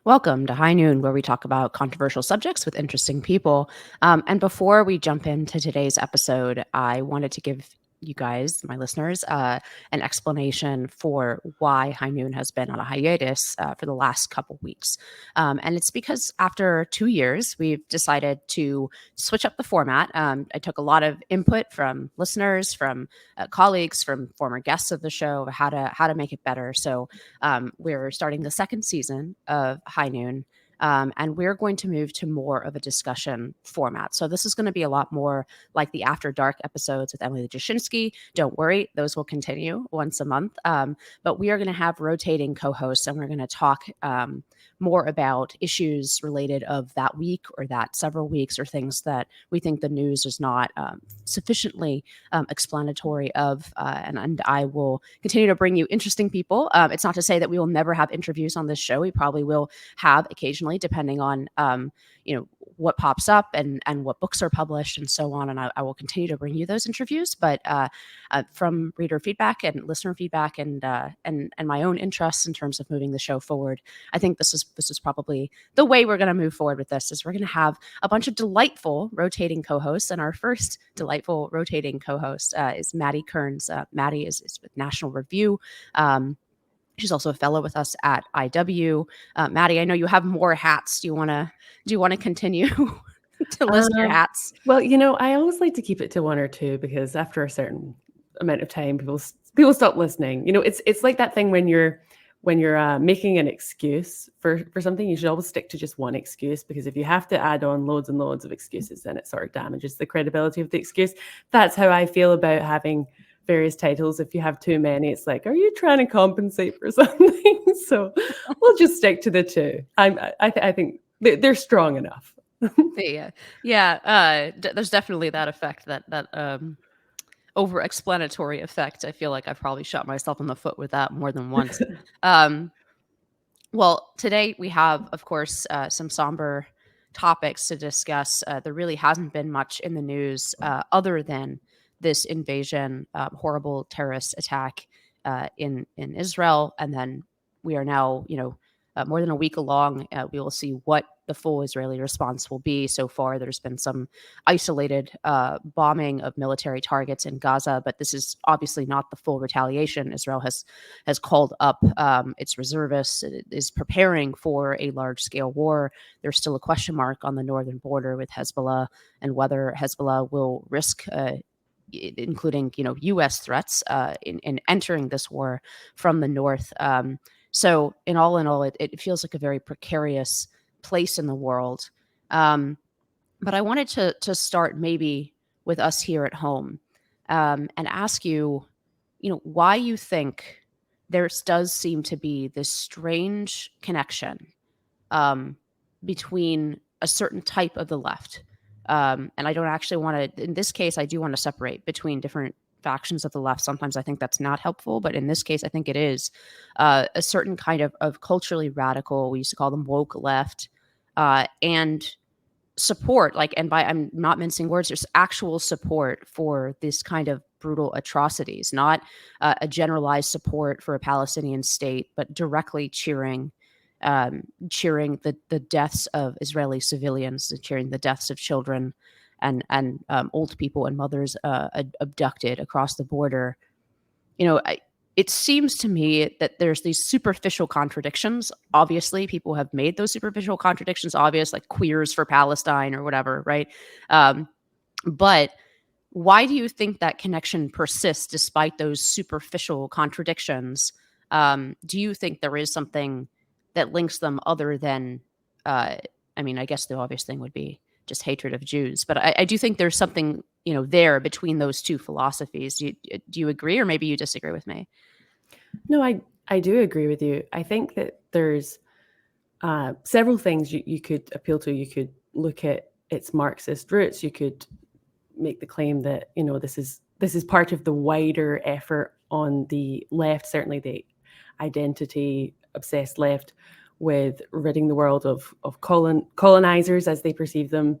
Welcome to High Noon, where we talk about controversial subjects with interesting people. And before we jump into today's episode, I wanted to give you guys, my listeners, an explanation for why High Noon has been on a hiatus for the last couple weeks. And it's because after 2 years, we've decided to switch up the format. I took a lot of input from listeners, from colleagues, from former guests of the show, how to make it better. So we're starting the second season of High Noon. And we're going to move to more of a discussion format. So this is going to be a lot more like the After Dark episodes with Emily Jashinsky. Don't worry, those will continue once a month. But we are going to have rotating co-hosts, and we're going to talk more about issues related of that week or that several weeks, or things that we think the news is not sufficiently explanatory of. And I will continue to bring you interesting people. It's not to say that we will never have interviews on this show. We probably will have occasionally, depending on what pops up and what books are published and so on. And I will continue to bring you those interviews. But from reader feedback and listener feedback and my own interests in terms of moving the show forward, I think this is probably the way we're going to move forward with this. Is we're going to have a bunch of delightful rotating co-hosts, and our first delightful rotating co-host is Madeleine Kearns. Maddie is with National Review. She's also a fellow with us at IW. Maddie, I know you have more hats. Do you want to continue to list your hats? Well, I always like to keep it to one or two, because after a certain amount of time, people stop listening. It's like that thing when you're making an excuse for something, you should always stick to just one excuse, because if you have to add on loads and loads of excuses, then it sort of damages the credibility of the excuse. That's how I feel about having various titles. If you have too many, it's like, are you trying to compensate for something? So we'll just stick to the two. I think they're strong enough. There's definitely that effect, that over-explanatory effect. I feel like I've probably shot myself in the foot with that more than once. Well, today we have, of course, some somber topics to discuss. There really hasn't been much in the news other than this invasion, horrible terrorist attack in Israel. And then we are now, more than a week along. We will see what the full Israeli response will be. So far, there's been some isolated bombing of military targets in Gaza, but this is obviously not the full retaliation. Israel has called up its reservists. It is preparing for a large-scale war. There's still a question mark on the northern border with Hezbollah, and whether Hezbollah will risk including U.S. threats in entering this war from the north. So in all, it feels like a very precarious place in the world. But I wanted to start maybe with us here at home and ask you, why you think there does seem to be this strange connection between a certain type of the left. And I don't actually want to, in this case, I do want to separate between different factions of the left. Sometimes I think that's not helpful, but in this case, I think it is a certain kind of culturally radical, we used to call them woke left, and support, I'm not mincing words, there's actual support for this kind of brutal atrocities, not a generalized support for a Palestinian state, but directly cheering the deaths of Israeli civilians, cheering the deaths of children and old people and mothers abducted across the border. It seems to me that there's these superficial contradictions. Obviously, people have made those superficial contradictions obvious, like queers for Palestine or whatever, right? But why do you think that connection persists despite those superficial contradictions? Do you think there is something that links them other than, I guess the obvious thing would be just hatred of Jews, but I do think there's something, there between those two philosophies. Do you agree, or maybe you disagree with me? No, I do agree with you. I think that there's several things you could appeal to. You could look at its Marxist roots. You could make the claim that, this is part of the wider effort on the left, certainly the identity obsessed left, with ridding the world of colonizers as they perceive them.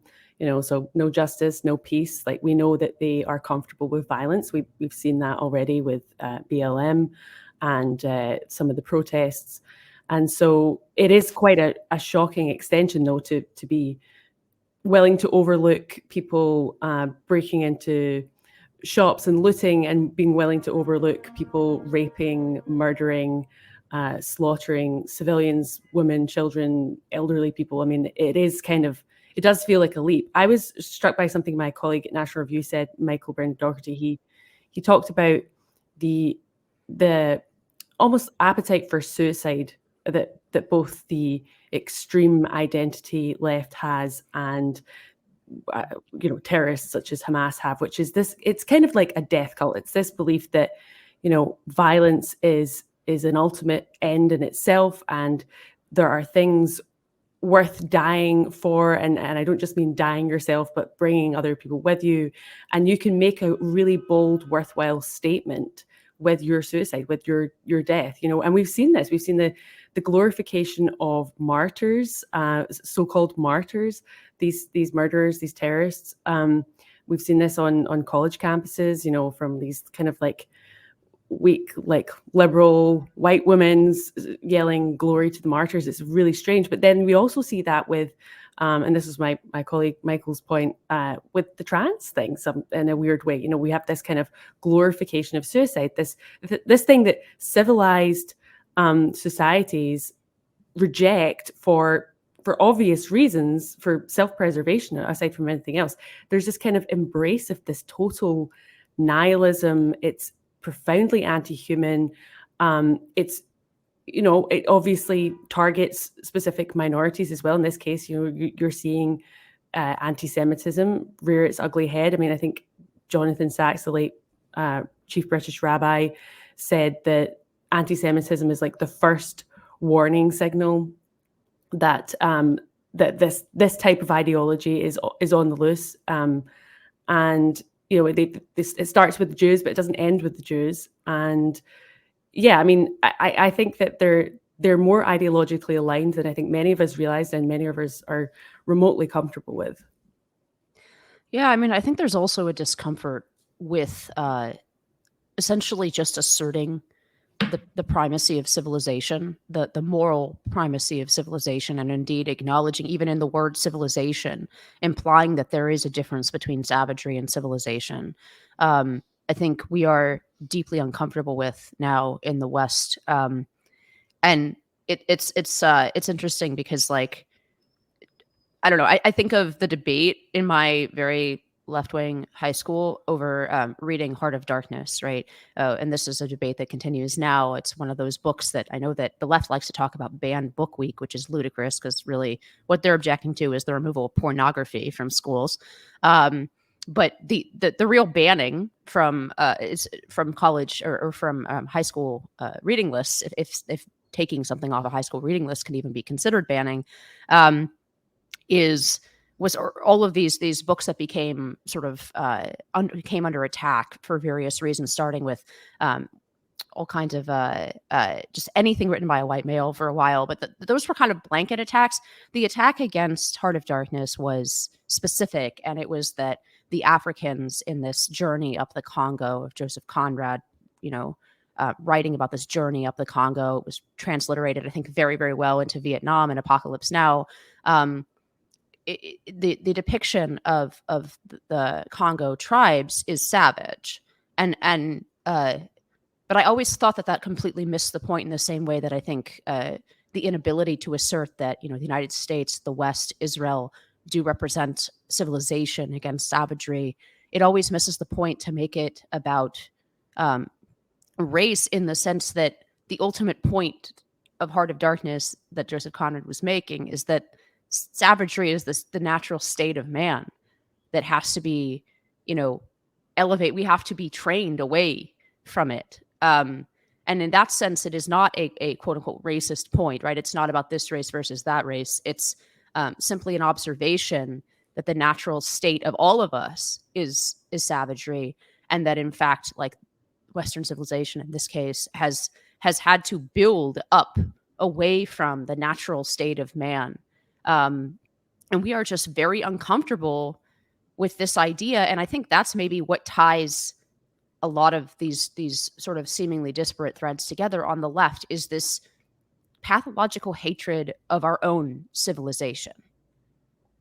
So no justice, no peace. Like, we know that they are comfortable with violence. We've seen that already with BLM and some of the protests. And so it is quite a shocking extension, though, to be willing to overlook people breaking into shops and looting, and being willing to overlook people raping, murdering, slaughtering civilians, women, children, elderly people. I mean, it does feel like a leap. I was struck by something my colleague at National Review said, Michael Brown Doherty. He talked about the almost appetite for suicide that both the extreme identity left has and terrorists such as Hamas have, which is this. It's kind of like a death cult. It's this belief that violence is an ultimate end in itself, and there are things worth dying for, and I don't just mean dying yourself, but bringing other people with you, and you can make a really bold, worthwhile statement with your suicide, with your death, and we've seen this. We've seen the glorification of martyrs, so-called martyrs, these murderers, these terrorists. We've seen this on college campuses, from these kind of like weak, like liberal white women yelling glory to the martyrs. It's really strange. But then we also see that with, and this is my colleague Michael's point, with the trans thing, in a weird way. We have this kind of glorification of suicide, this thing that civilized societies reject for obvious reasons, for self-preservation, aside from anything else. There's this kind of embrace of this total nihilism. It's profoundly anti-human. It obviously targets specific minorities as well. In this case, you're seeing anti-Semitism rear its ugly head. I mean, I think Jonathan Sacks, the late chief British rabbi, said that anti-Semitism is like the first warning signal that that this type of ideology is on the loose. And it starts with the Jews, but it doesn't end with the Jews. And yeah, I mean, I think that they're more ideologically aligned than I think many of us realize, and many of us are remotely comfortable with. Yeah, I mean, I think there's also a discomfort with essentially just asserting the primacy of civilization, the moral primacy of civilization, and indeed acknowledging, even in the word civilization, implying that there is a difference between savagery and civilization. I think we are deeply uncomfortable with now in the West, and it's interesting because, like, I don't know, I think of the debate in my very left-wing high school over reading Heart of Darkness, right? And this is a debate that continues now. It's one of those books that I know that the left likes to talk about banned book week, which is ludicrous because really what they're objecting to is the removal of pornography from schools. But the real banning from is from college or from high school reading lists, if taking something off a high school reading list can even be considered banning, was all of these books that became sort of came under attack for various reasons, starting with all kinds of just anything written by a white male for a while. But those were kind of blanket attacks. The attack against Heart of Darkness was specific, and it was that the Africans in this journey up the Congo of Joseph Conrad, writing about this journey up the Congo, it was transliterated, I think, very, very well into Vietnam and Apocalypse Now. The depiction of the Congo tribes is savage, but I always thought that completely missed the point, in the same way that I think the inability to assert that the United States, the West, Israel do represent civilization against savagery. It always misses the point to make it about race, in the sense that the ultimate point of Heart of Darkness that Joseph Conrad was making is that savagery is the natural state of man that has to be, elevate. We have to be trained away from it. And in that sense, it is not a quote unquote racist point, right? It's not about this race versus that race. It's simply an observation that the natural state of all of us is savagery, and that in fact, like Western civilization in this case, has had to build up away from the natural state of man. And we are just very uncomfortable with this idea. And I think that's maybe what ties a lot of these sort of seemingly disparate threads together on the left, is this pathological hatred of our own civilization,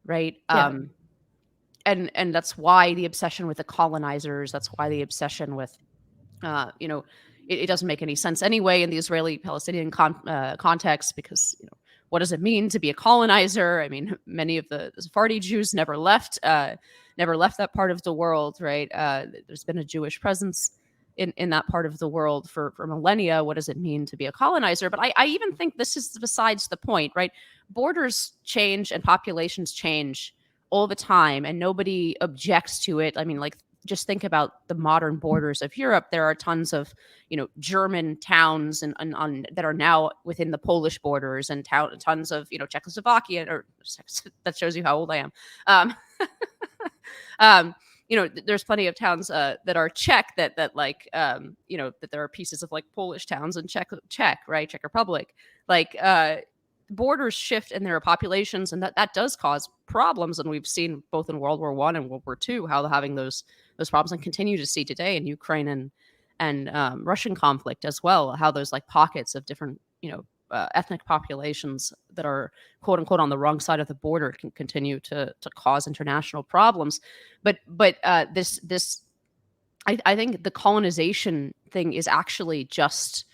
right? Yeah. And that's why the obsession with the colonizers. That's why the obsession with, it doesn't make any sense anyway in the Israeli-Palestinian context, because what does it mean to be a colonizer? I mean, many of the Sephardi Jews never left that part of the world, right? There's been a Jewish presence in that part of the world for millennia. What does it mean to be a colonizer? But I even think this is besides the point, right? Borders change and populations change all the time, and nobody objects to it. I mean, like, just think about the modern borders of Europe. There are tons of, German towns and that are now within the Polish borders, and tons of, Czechoslovakia, or that shows you how old I am. Um, there's plenty of towns that are Czech that that there are pieces of like Polish towns in Czech, right? Czech Republic. Like, borders shift in their populations, and that does cause problems. And we've seen both in World War I and World War II how having those problems, and continue to see today in Ukraine and Russian conflict as well, how those like pockets of different ethnic populations that are quote unquote on the wrong side of the border can continue to cause international problems. But this I think the colonization thing is actually just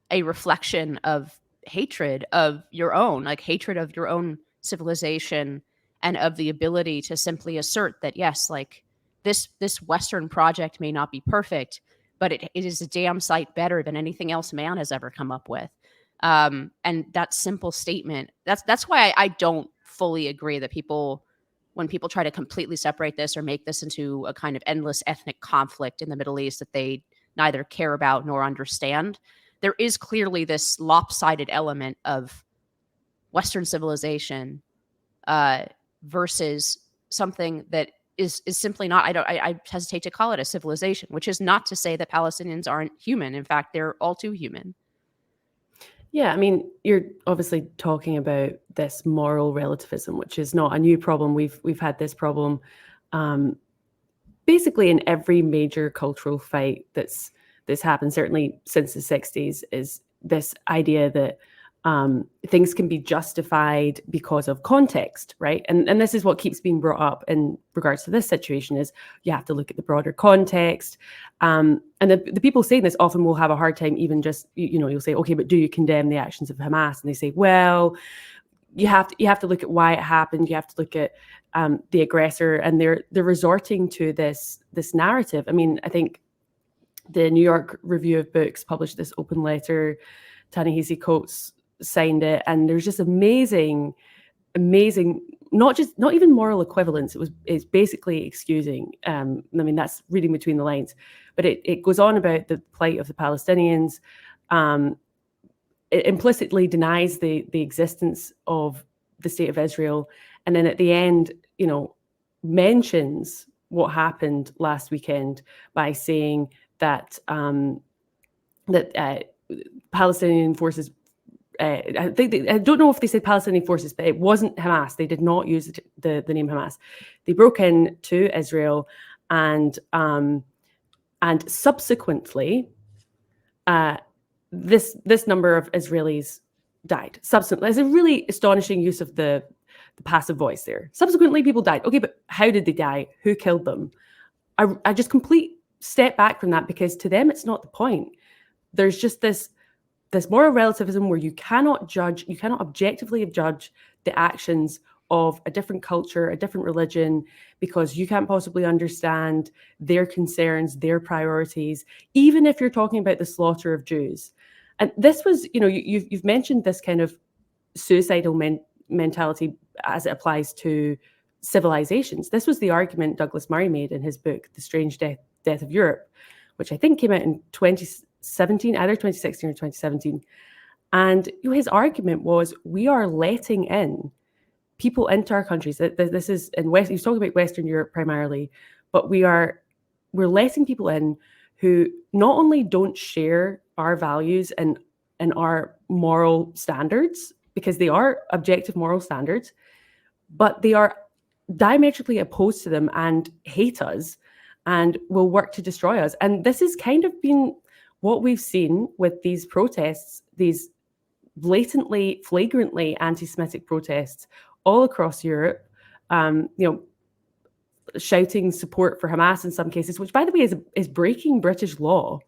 a reflection of hatred of your own, like hatred of your own civilization, and of the ability to simply assert that, yes, like this Western project may not be perfect, but it is a damn sight better than anything else man has ever come up with. And that simple statement, that's why I don't fully agree that when people try to completely separate this or make this into a kind of endless ethnic conflict in the Middle East that they neither care about nor understand. There is clearly this lopsided element of Western civilization versus something that is simply not. I hesitate to call it a civilization, which is not to say that Palestinians aren't human. In fact, they're all too human. Yeah, I mean, you're obviously talking about this moral relativism, which is not a new problem. We've had this problem basically in every major cultural fight that's happened, certainly since the 60s, is this idea that things can be justified because of context, right? And this is what keeps being brought up in regards to this situation, is you have to look at the broader context. And the people saying this often will have a hard time even just, you'll say, okay, but do you condemn the actions of Hamas? And they say, well, you have to look at why it happened. You have to look at the aggressor, and they're resorting to this narrative. I mean, I think the New York Review of Books published this open letter. Ta-Nehisi Coates signed it, and there's just amazing, not even moral equivalence. It's basically excusing. I mean, that's reading between the lines, but it goes on about the plight of the Palestinians. It implicitly denies the existence of the state of Israel, and then at the end, mentions what happened last weekend by saying that Palestinian forces. I don't know if they said Palestinian forces, but it wasn't Hamas. They did not use the name Hamas. They broke into Israel, and subsequently, this number of Israelis died. Subsequently, it's a really astonishing use of the passive voice there. Subsequently, people died. Okay, but how did they die? Who killed them? I just complete step back from that, because to them, it's not the point. There's just this moral relativism where you cannot objectively judge the actions of a different culture, a different religion, because you can't possibly understand their concerns, their priorities, even if you're talking about the slaughter of Jews. And this was, you've mentioned this kind of suicidal mentality as it applies to civilizations. This was the argument Douglas Murray made in his book, The Strange Death of Europe, which I think came out in 2017, either 2016 or 2017. And his argument was, we are letting in people into our countries. This is in West. He's talking about Western Europe primarily, but we're letting people in who not only don't share our values and our moral standards, because they are objective moral standards, but they are diametrically opposed to them and hate us and will work to destroy us. And this has kind of been what we've seen with these protests, these blatantly, flagrantly anti-Semitic protests all across Europe, shouting support for Hamas in some cases, which, by the way, is breaking British law.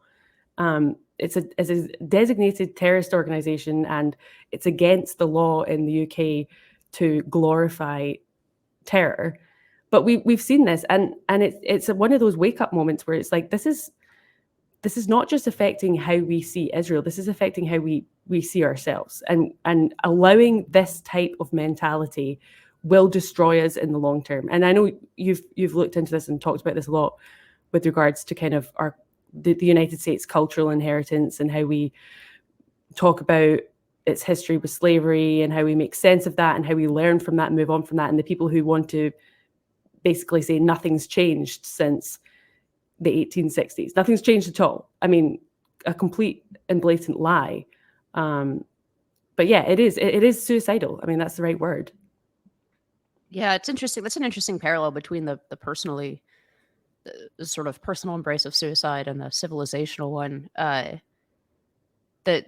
It's a designated terrorist organization, and it's against the law in the UK to glorify terror. But we've seen this, and it's one of those wake up moments where it's like, this is not just affecting how we see Israel. This is affecting how we see ourselves, and allowing this type of mentality will destroy us in the long term. And I know you've looked into this and talked about this a lot with regards to kind of the United States cultural inheritance and how we talk about its history with slavery and how we make sense of that and how we learn from that and move on from that. And the people who want to basically say nothing's changed since the 1860s. Nothing's changed at all. I mean, a complete and blatant lie. But yeah, it is suicidal. I mean, that's the right word. Yeah, it's interesting. That's an interesting parallel between the personally, the sort of personal embrace of suicide and the civilizational one. That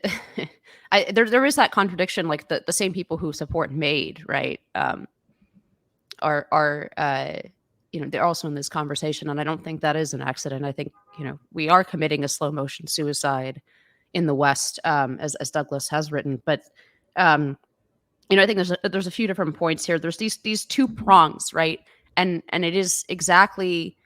there is that contradiction. Like the same people who support MAID, right, are they're also in this conversation, and I don't think that is an accident. I think we are committing a slow motion suicide in the West, as Douglas has written, but. I think there's a few different points here. There's these two prongs, right? And it is exactly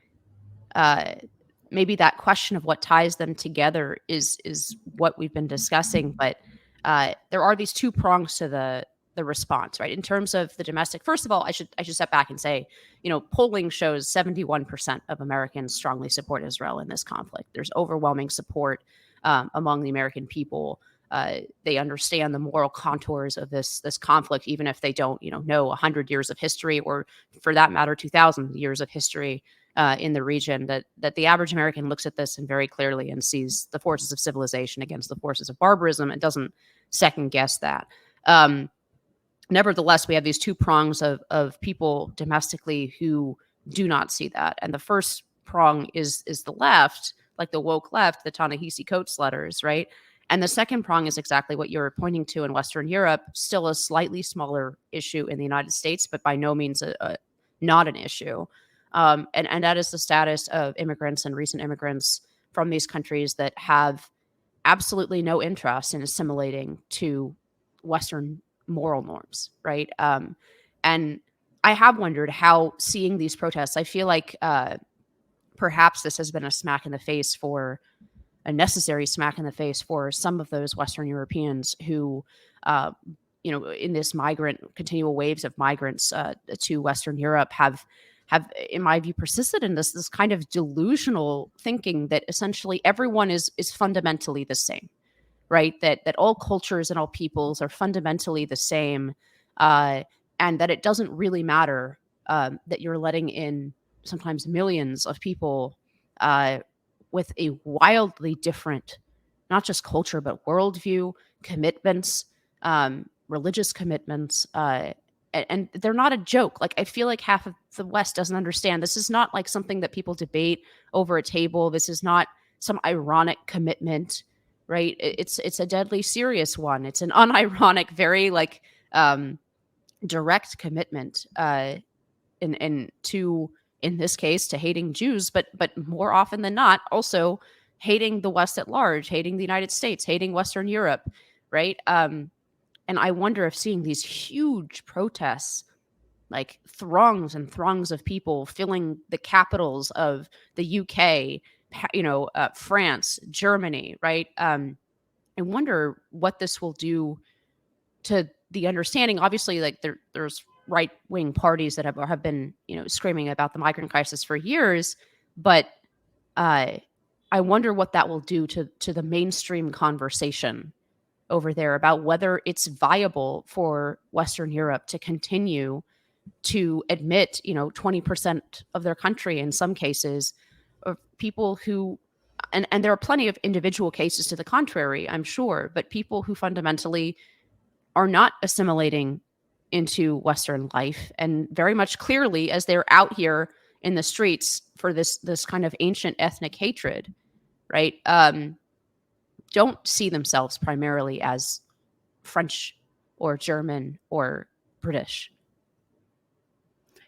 maybe that question of what ties them together is what we've been discussing. But there are these two prongs to the response, right? In terms of the domestic, first of all, I should step back and say, polling shows 71% of Americans strongly support Israel in this conflict. There's overwhelming support among the American people. They understand the moral contours of this conflict, even if they don't, know 100 years of history, or for that matter, 2,000 years of history in the region. That the average American looks at this and very clearly and sees the forces of civilization against the forces of barbarism and doesn't second guess that. Nevertheless, we have these two prongs of people domestically who do not see that, and the first prong is the left, like the woke left, the Ta-Nehisi Coates letters, right? And the second prong is exactly what you're pointing to in Western Europe, still a slightly smaller issue in the United States, but by no means not an issue. And that is the status of immigrants and recent immigrants from these countries that have absolutely no interest in assimilating to Western moral norms, right? And I have wondered how, seeing these protests, I feel like perhaps this has been a necessary smack in the face for some of those Western Europeans who, in this continual waves of migrants to Western Europe have, in my view, persisted in this kind of delusional thinking that essentially everyone is fundamentally the same, right? That all cultures and all peoples are fundamentally the same, and that it doesn't really matter that you're letting in sometimes millions of people with a wildly different, not just culture, but worldview, commitments, religious commitments, and they're not a joke. Like, I feel like half of the West doesn't understand. This is not like something that people debate over a table. This is not some ironic commitment, right? It's a deadly serious one. It's an unironic, very direct commitment, in this case, to hating Jews, but more often than not, also hating the West at large, hating the United States, hating Western Europe, right? And I wonder if seeing these huge protests, like throngs and throngs of people filling the capitals of the UK, France, Germany, right? I wonder what this will do to the understanding. Obviously, like there's right-wing parties that have been screaming about the migrant crisis for years, but I wonder what that will do to the mainstream conversation over there about whether it's viable for Western Europe to continue to admit 20% of their country, in some cases, of people who, and there are plenty of individual cases to the contrary, I'm sure, but people who fundamentally are not assimilating into Western life, and very much clearly, as they're out here in the streets for this kind of ancient ethnic hatred, right? Don't see themselves primarily as French or German or British?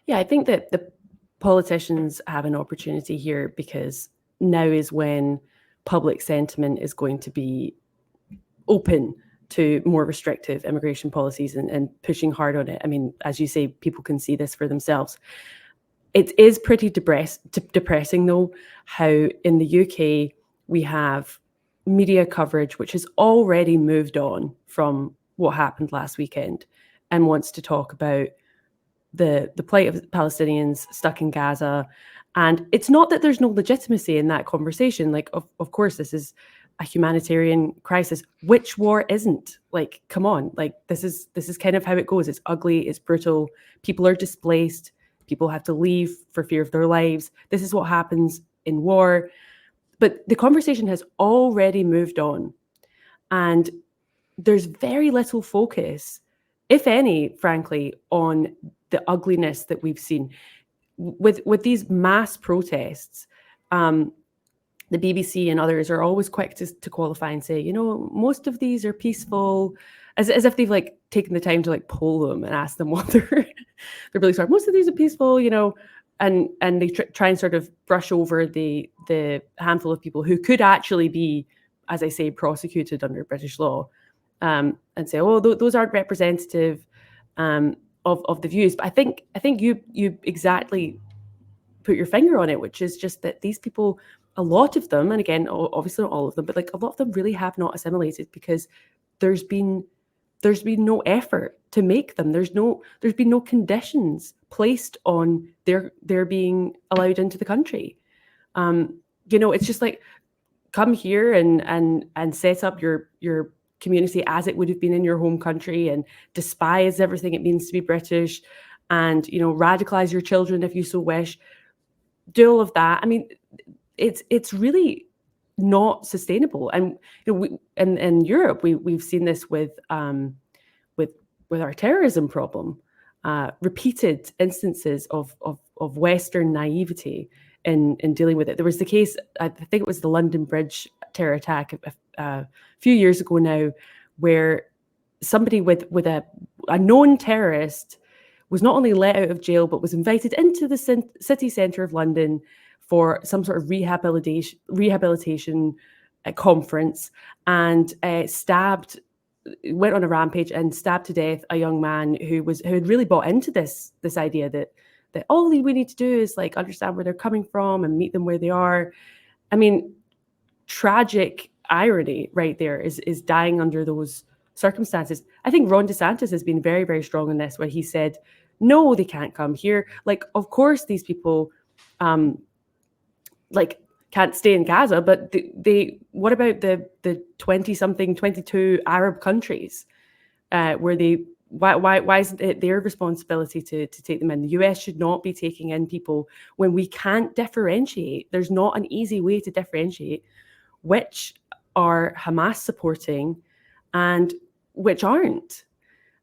Yeah, I think that the politicians have an opportunity here because now is when public sentiment is going to be open to more restrictive immigration policies and pushing hard on it. I mean, as you say, people can see this for themselves. It is pretty depressing, though, how in the UK we have media coverage which has already moved on from what happened last weekend and wants to talk about the plight of Palestinians stuck in Gaza. And it's not that there's no legitimacy in that conversation. Like, of course, this is a humanitarian crisis. Which war isn't? Like, come on. Like, this is kind of how it goes. It's ugly. It's brutal. People are displaced. People have to leave for fear of their lives. This is what happens in war. But the conversation has already moved on. And there's very little focus, if any, frankly, on the ugliness that we've seen. With these mass protests, the BBC and others are always quick to qualify and say, most of these are peaceful, as if they've like taken the time to like poll them and ask them what they're really sorry. Most of these are peaceful, and they try and sort of brush over the handful of people who could actually be, as I say, prosecuted under British law, and say, oh, those aren't representative of the views. But I think you exactly put your finger on it, which is just that these people, a lot of them, and again, obviously not all of them, but like a lot of them really have not assimilated because there's been no effort to make them. There's been no conditions placed on their being allowed into the country. It's just like, come here and set up your community as it would have been in your home country and despise everything it means to be British and, radicalize your children if you so wish. Do all of that. I mean, it's really not sustainable. And in Europe, we've seen this with our terrorism problem, repeated instances of Western naivety in dealing with it. There was the case, I think it was the London Bridge terror attack a few years ago now, where somebody with a known terrorist was not only let out of jail, but was invited into the city centre of London for some sort of rehabilitation conference, and went on a rampage and stabbed to death a young man who had really bought into this idea that all we need to do is like understand where they're coming from and meet them where they are. I mean, tragic irony right there is dying under those circumstances. I think Ron DeSantis has been very, very strong in this, where he said, no, they can't come here. Like, of course, these people can't stay in Gaza, but they what about the 20-something, 22 Arab countries where why isn't it their responsibility to take them in? The US should not be taking in people when we can't differentiate. There's not an easy way to differentiate which are Hamas supporting and which aren't.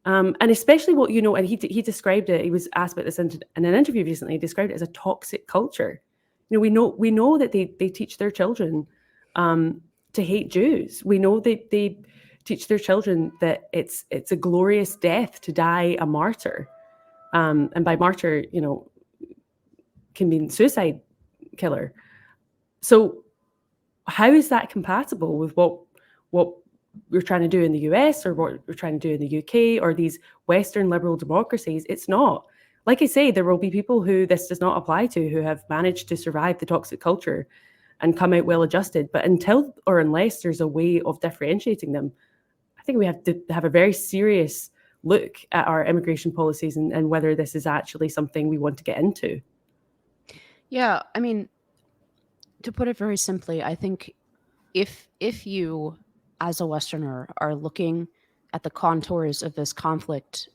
And especially and he described it, he was asked about this in an interview recently, he described it as a toxic culture. We know that they teach their children to hate Jews. We know that they teach their children that it's a glorious death to die a martyr. And by martyr, can mean suicide killer. So how is that compatible with what we're trying to do in the US or what we're trying to do in the UK or these Western liberal democracies? It's not. Like I say, there will be people who this does not apply to, who have managed to survive the toxic culture and come out well adjusted. But until or unless there's a way of differentiating them, I think we have to have a very serious look at our immigration policies and whether this is actually something we want to get into. Yeah, I mean, to put it very simply, I think if you, as a Westerner, are looking at the contours of this conflict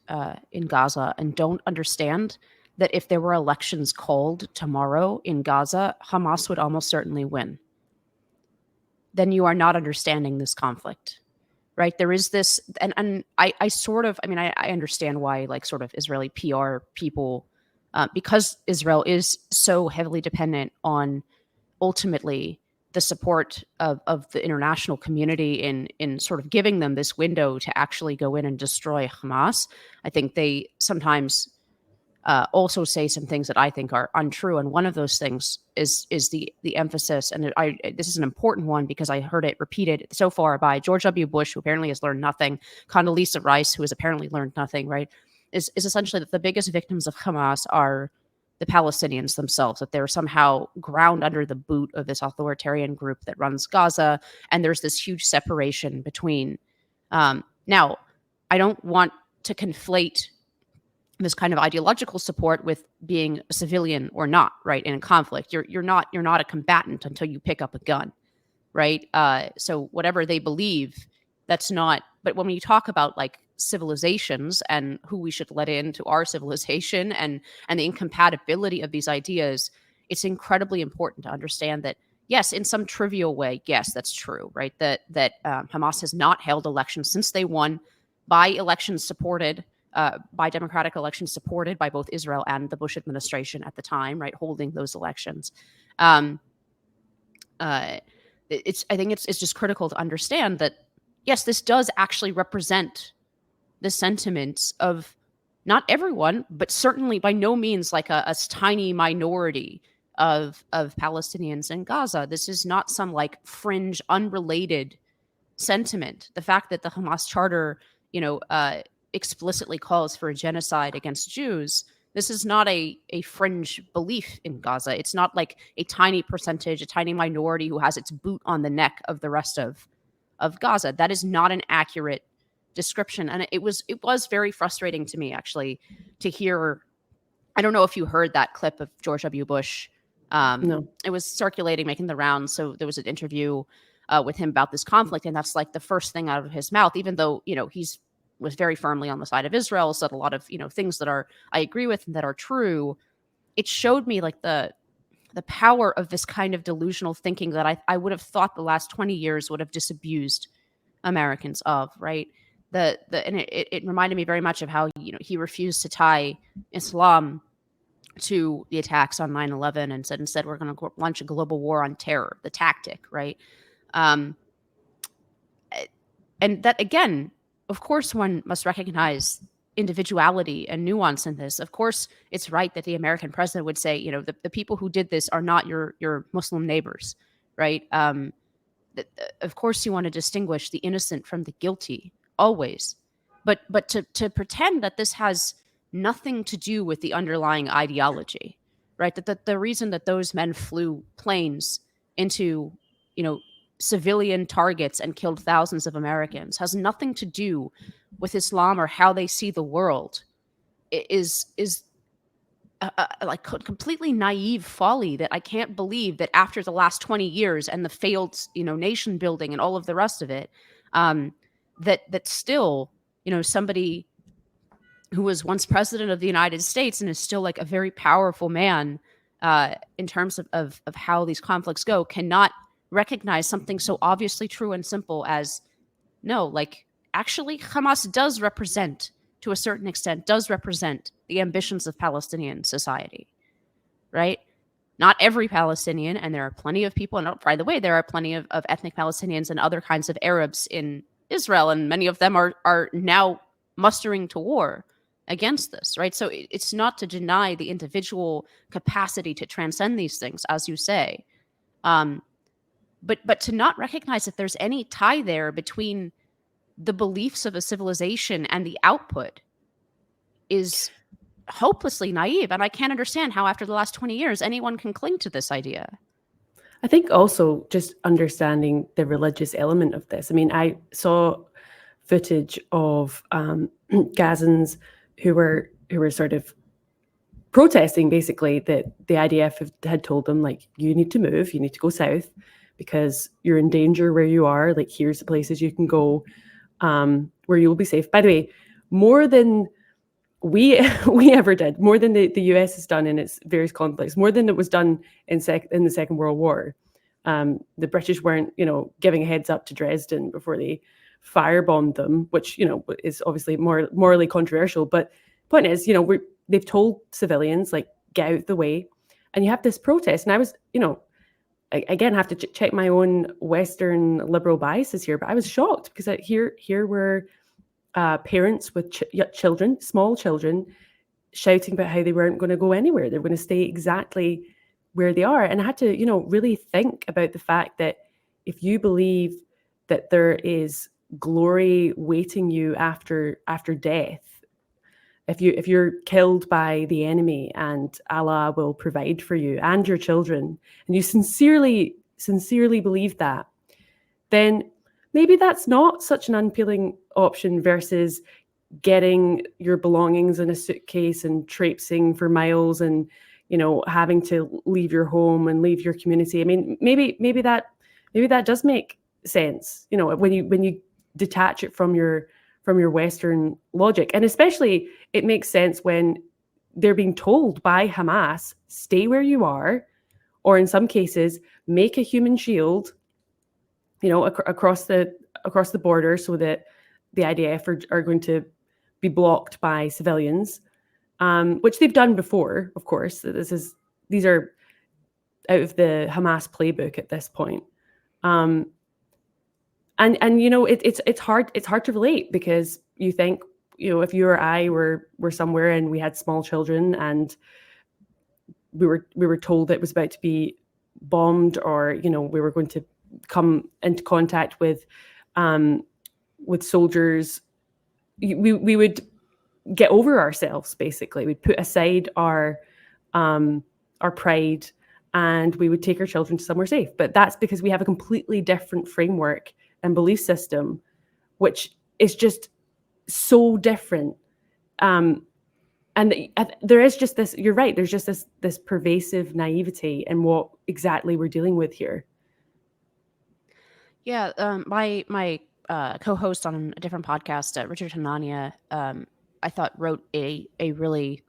in Gaza and don't understand that if there were elections called tomorrow in Gaza, Hamas would almost certainly win, then you are not understanding this conflict, right? There is this, and I understand why, like, sort of Israeli PR people, because Israel is so heavily dependent on ultimately the support of the international community in sort of giving them this window to actually go in and destroy Hamas. I think they sometimes also say some things that I think are untrue, and one of those things is the emphasis, and this is an important one because I heard it repeated so far by George W. Bush, who apparently has learned nothing, Condoleezza Rice, who has apparently learned nothing, right? Is essentially that the biggest victims of Hamas are the Palestinians themselves, that they're somehow ground under the boot of this authoritarian group that runs Gaza, and there's this huge separation between. Now, I don't want to conflate this kind of ideological support with being a civilian or not, right? In a conflict, you're not a combatant until you pick up a gun, right? So whatever they believe, that's not. But when you talk about like civilizations and who we should let into our civilization and the incompatibility of these ideas, it's incredibly important to understand that yes, in some trivial way, yes, that's true, right? That Hamas has not held elections since they won by elections supported. By democratic elections supported by both Israel and the Bush administration at the time, right, holding those elections. I think it's just critical to understand that, yes, this does actually represent the sentiments of not everyone, but certainly by no means like a tiny minority of Palestinians in Gaza. This is not some like fringe, unrelated sentiment. The fact that the Hamas charter, explicitly calls for a genocide against Jews, this is not a fringe belief in Gaza. It's not like a tiny percentage, a tiny minority who has its boot on the neck of the rest of Gaza. That is not an accurate description. And it was very frustrating to me, actually, to hear. I don't know if you heard that clip of George W. Bush. No. It was circulating, making the rounds. So there was an interview with him about this conflict. And that's like the first thing out of his mouth, even though, he's was very firmly on the side of Israel, said a lot of, things that I agree with and that are true. It showed me like the power of this kind of delusional thinking that I would have thought the last 20 years would have disabused Americans of, right? And it reminded me very much of how, he refused to tie Islam to the attacks on 9/11 and said, instead, we're going to launch a global war on terror, the tactic, right? And that, again, of course, one must recognize individuality and nuance in this. Of course, it's right that the American president would say, the people who did this are not your Muslim neighbors, right? Of course, you want to distinguish the innocent from the guilty, always. But to pretend that this has nothing to do with the underlying ideology, right? That the reason that those men flew planes into, civilian targets and killed thousands of Americans has nothing to do with Islam or how they see the world. It is like completely naive folly that I can't believe that after the last 20 years and the failed, nation building and all of the rest of it, that still, somebody who was once president of the United States and is still like a very powerful man in terms of how these conflicts go cannot recognize something so obviously true and simple as, no, like, actually Hamas does represent, to a certain extent, the ambitions of Palestinian society, right? Not every Palestinian, and there are plenty of people, and by the way, there are plenty of ethnic Palestinians and other kinds of Arabs in Israel, and many of them are now mustering to war against this, right? So it's not to deny the individual capacity to transcend these things, as you say, but to not recognize that there's any tie there between the beliefs of a civilization and the output is hopelessly naive. And I can't understand how after the last 20 years, anyone can cling to this idea. I think also just understanding the religious element of this. I mean, I saw footage of Gazans who were sort of protesting basically that the IDF had told them, like, you need to move, you need to go south because you're in danger where you are. Like, here's the places you can go where you will be safe. By the way, more than we ever did, more than the US has done in its various conflicts, more than it was done in the Second World War. The British weren't, giving a heads up to Dresden before they firebombed them, which, is obviously more morally controversial. But the point is, they've told civilians, like, get out the way. And you have this protest. And I was, again, have to check my own Western liberal biases here, but I was shocked because here were parents with children, small children, shouting about how they weren't going to go anywhere. They were going to stay exactly where they are. And I had to, really think about the fact that if you believe that there is glory waiting you after death, if you're killed by the enemy and Allah will provide for you and your children, and you sincerely believe that, then maybe that's not such an unappealing option versus getting your belongings in a suitcase and traipsing for miles and, having to leave your home and leave your community. I mean, maybe that does make sense, when you detach it from your Western logic. And especially it makes sense when they're being told by Hamas, stay where you are, or in some cases, make a human shield, across the border, so that the IDF are going to be blocked by civilians, which they've done before, of course. These are out of the Hamas playbook at this point. And it's hard to relate, because you think, if you or I were somewhere and we had small children and we were told that it was about to be bombed, or we were going to come into contact with soldiers, we would get over ourselves. Basically, we'd put aside our pride and we would take our children to somewhere safe. But that's because we have a completely different framework and belief system, which is just so different. And there is just this, you're right, there's just this pervasive naivety in what exactly we're dealing with here. Yeah, my co-host on a different podcast, Richard Hanania, I thought wrote a really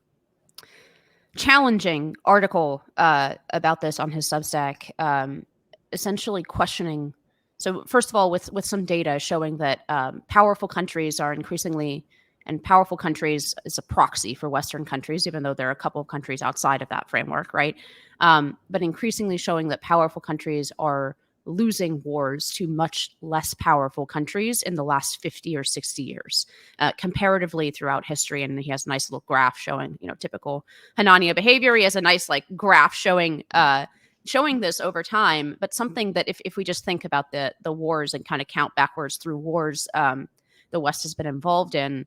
challenging article about this on his Substack, essentially questioning. So first of all, with some data showing that powerful countries are increasingly, and powerful countries is a proxy for Western countries, even though there are a couple of countries outside of that framework, right? But increasingly showing that powerful countries are losing wars to much less powerful countries in the last 50 or 60 years, comparatively throughout history. And he has a nice little graph showing, typical Hanania behavior. He has a nice graph showing this over time. But something that if we just think about the wars and kind of count backwards through wars the West has been involved in,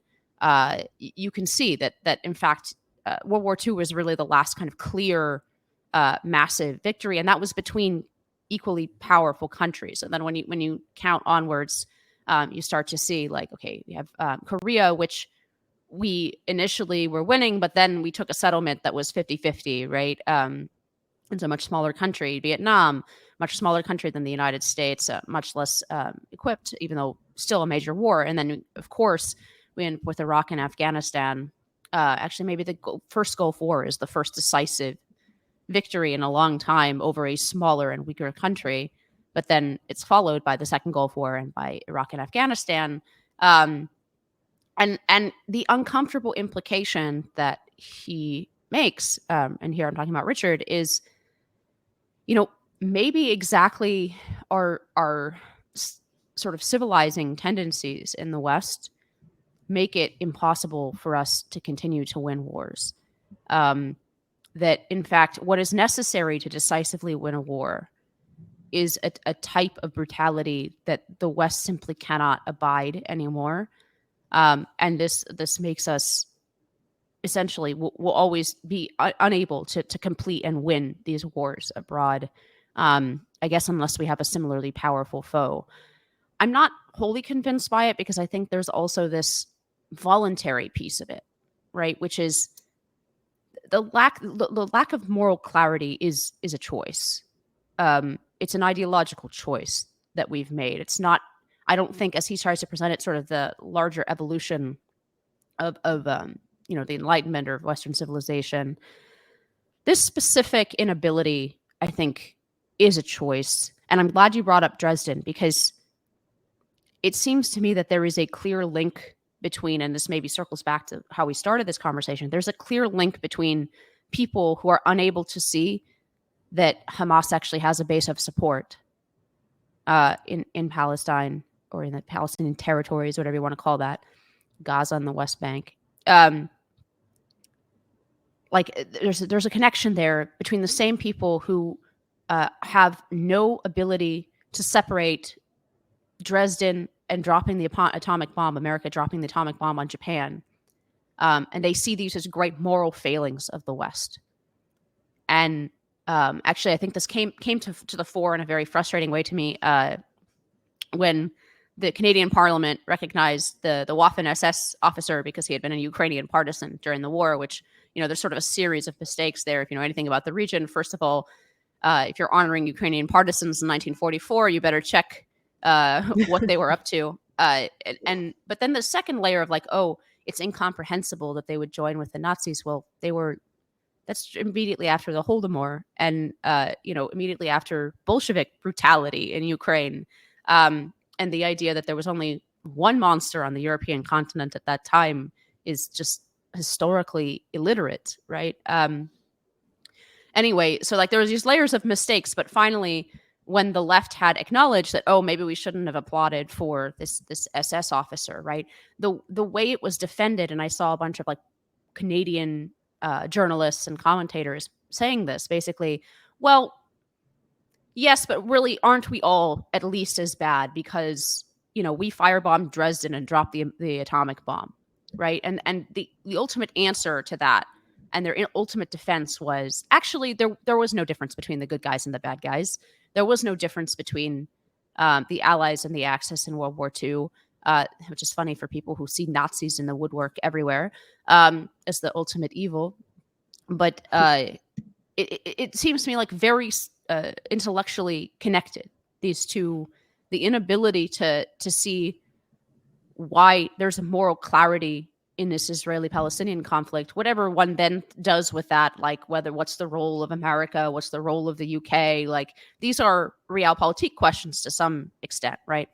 you can see that in fact World War II was really the last kind of clear massive victory, and that was between equally powerful countries. And then when you count onwards, you start to see okay, we have Korea, which we initially were winning, but then we took a settlement that was 50-50, right? It's a much smaller country. Vietnam, much smaller country than the United States, much less equipped, even though still a major war. And then, of course, we end up with Iraq and Afghanistan. Actually, maybe the first Gulf War is the first decisive victory in a long time over a smaller and weaker country, but then it's followed by the second Gulf War and by Iraq and Afghanistan. And the uncomfortable implication that he makes, and here I'm talking about Richard, is, maybe exactly our sort of civilizing tendencies in the West make it impossible for us to continue to win wars. That, in fact, what is necessary to decisively win a war is a type of brutality that the West simply cannot abide anymore. And this makes us essentially will always be unable to complete and win these wars abroad, I guess, unless we have a similarly powerful foe. I'm not wholly convinced by it, because I think there's also this voluntary piece of it, right? Which is the lack of moral clarity is a choice. It's an ideological choice that we've made. It's not, I don't think, as he tries to present it, sort of the larger evolution of the Enlightenment or Western civilization. This specific inability, I think, is a choice. And I'm glad you brought up Dresden, because it seems to me that there is a clear link between, and this maybe circles back to how we started this conversation, there's a clear link between people who are unable to see that Hamas actually has a base of support in Palestine, or in the Palestinian territories, whatever you want to call that, Gaza and the West Bank. Like there's a connection there between the same people who have no ability to separate Dresden and dropping the atomic bomb, America dropping the atomic bomb on Japan, and they see these as great moral failings of the West. And actually, I think this came to the fore in a very frustrating way to me when the Canadian Parliament recognized the Waffen SS officer because he had been a Ukrainian partisan during the war, which, there's sort of a series of mistakes there. If you know anything about the region, first of all, if you're honoring Ukrainian partisans in 1944, you better check what they were up to. But then the second layer of like, oh, it's incomprehensible that they would join with the Nazis. Well, that's immediately after the Holodomor and, immediately after Bolshevik brutality in Ukraine. And the idea that there was only one monster on the European continent at that time is just historically illiterate, right? Anyway, so like there was these layers of mistakes, but finally, when the left had acknowledged that, oh, maybe we shouldn't have applauded for this SS officer, right? The way it was defended, and I saw a bunch of like Canadian journalists and commentators saying this, basically, well, yes, but really, aren't we all at least as bad because, we firebombed Dresden and dropped the atomic bomb, right? And the ultimate answer to that and their ultimate defense was actually there was no difference between the good guys and the bad guys. There was no difference between the Allies and the Axis in World War II, which is funny for people who see Nazis in the woodwork everywhere as the ultimate evil. But it seems to me like very intellectually connected, these two, the inability to see why there's a moral clarity in this Israeli-Palestinian conflict, whatever one then does with that, like what's the role of America, what's the role of the UK, like these are realpolitik questions to some extent, right?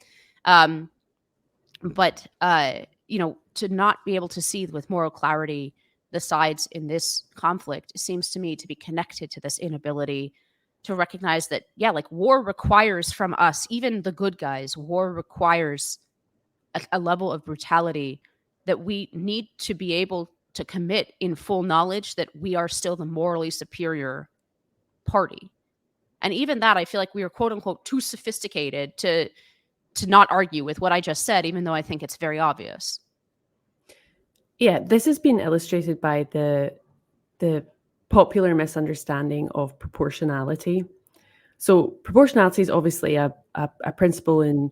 But to not be able to see with moral clarity the sides in this conflict seems to me to be connected to this inability to recognize that, yeah, like war requires from us, even the good guys, war requires a level of brutality that we need to be able to commit in full knowledge that we are still the morally superior party. And even that, I feel like we are, quote unquote, too sophisticated to not argue with what I just said, even though I think it's very obvious. Yeah, this has been illustrated by the popular misunderstanding of proportionality. So proportionality is obviously a principle in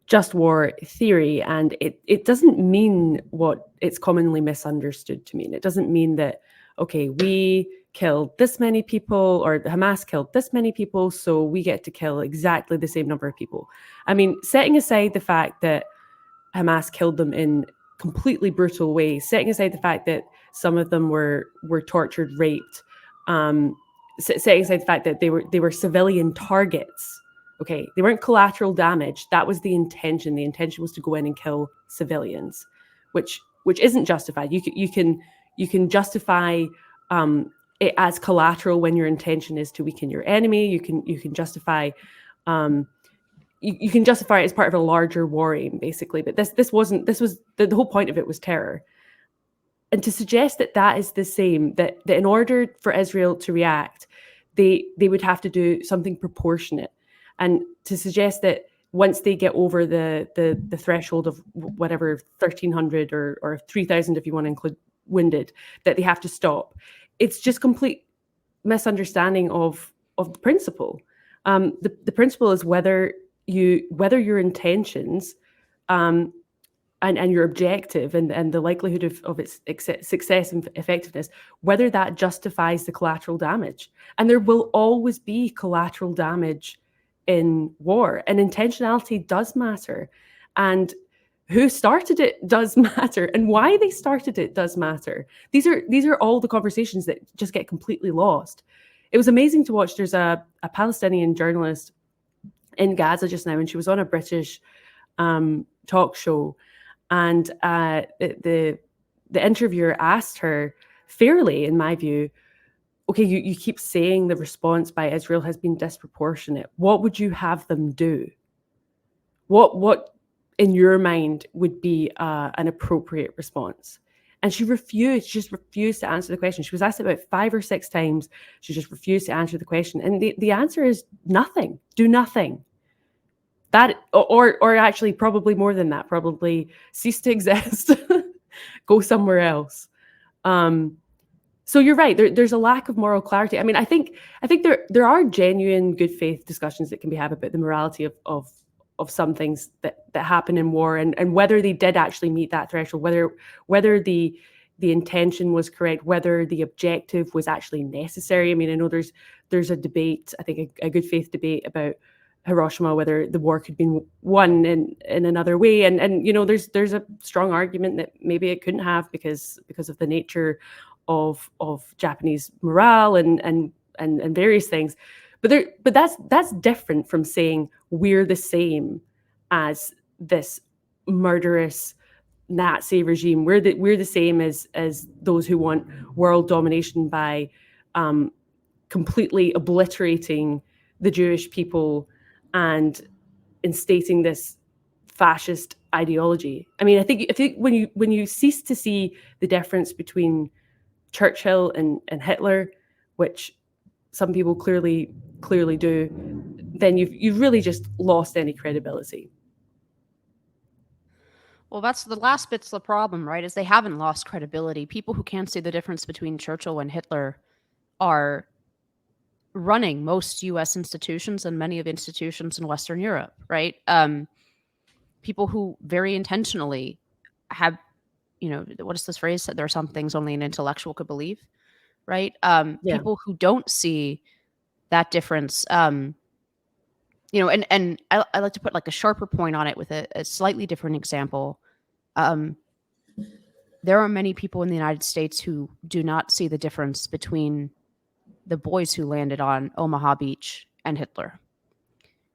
just war theory, and it doesn't mean what it's commonly misunderstood to mean. It doesn't mean that, okay, we killed this many people, or Hamas killed this many people, so we get to kill exactly the same number of people. I mean, setting aside the fact that Hamas killed them in completely brutal ways, setting aside the fact that some of them were tortured, raped, setting aside the fact that they were civilian targets. Okay, they weren't collateral damage. That was the intention. The intention was to go in and kill civilians, which isn't justified. You can justify it as collateral when your intention is to weaken your enemy. You can justify you can justify it as part of a larger war aim, basically. But this was the whole point of it was terror. And to suggest that is the same, that in order for Israel to react, they would have to do something proportionate. And to suggest that once they get over the threshold of whatever 1,300 or 3,000, if you want to include wounded, that they have to stop, it's just complete misunderstanding of the principle. The principle is whether your intentions and your objective and the likelihood of its success and effectiveness, whether that justifies the collateral damage. And there will always be collateral damage in war, and intentionality does matter, and who started it does matter, and why they started it does matter. These are all the conversations that just get completely lost. It was amazing to watch. There's a Palestinian journalist in Gaza just now, and she was on a British talk show, and the interviewer asked her fairly, in my view, okay, you keep saying the response by Israel has been disproportionate. What would you have them do? What in your mind would be an appropriate response? And she just refused to answer the question. She was asked about 5 or 6 times. She just refused to answer the question. And the answer is nothing. Do nothing. That, or actually probably more than that, probably cease to exist, go somewhere else. So you're right. There's a lack of moral clarity. I mean, I think there are genuine good faith discussions that can be had about the morality of some things that happen in war, and whether they did actually meet that threshold, whether the intention was correct, whether the objective was actually necessary. I mean, I know there's a debate, I think a good faith debate about Hiroshima, whether the war could have been won in another way, and you know, there's a strong argument that maybe it couldn't have because of the nature of Japanese morale and various things. But that's different from saying we're the same as this murderous Nazi regime. We're the same as those who want world domination by completely obliterating the Jewish people and instating this fascist ideology. I mean, I think when you cease to see the difference between Churchill and Hitler, which some people clearly do, then you've really just lost any credibility. Well, that's the last bit's the problem, right? Is they haven't lost credibility. People who can't see the difference between Churchill and Hitler are running most U.S. institutions and many of institutions in Western Europe, right? People who very intentionally have, you know, what is this phrase? There are some things only an intellectual could believe, right? Yeah. People who don't see that difference, you know, and I like to put like a sharper point on it with a slightly different example. There are many people in the United States who do not see the difference between the boys who landed on Omaha Beach and Hitler,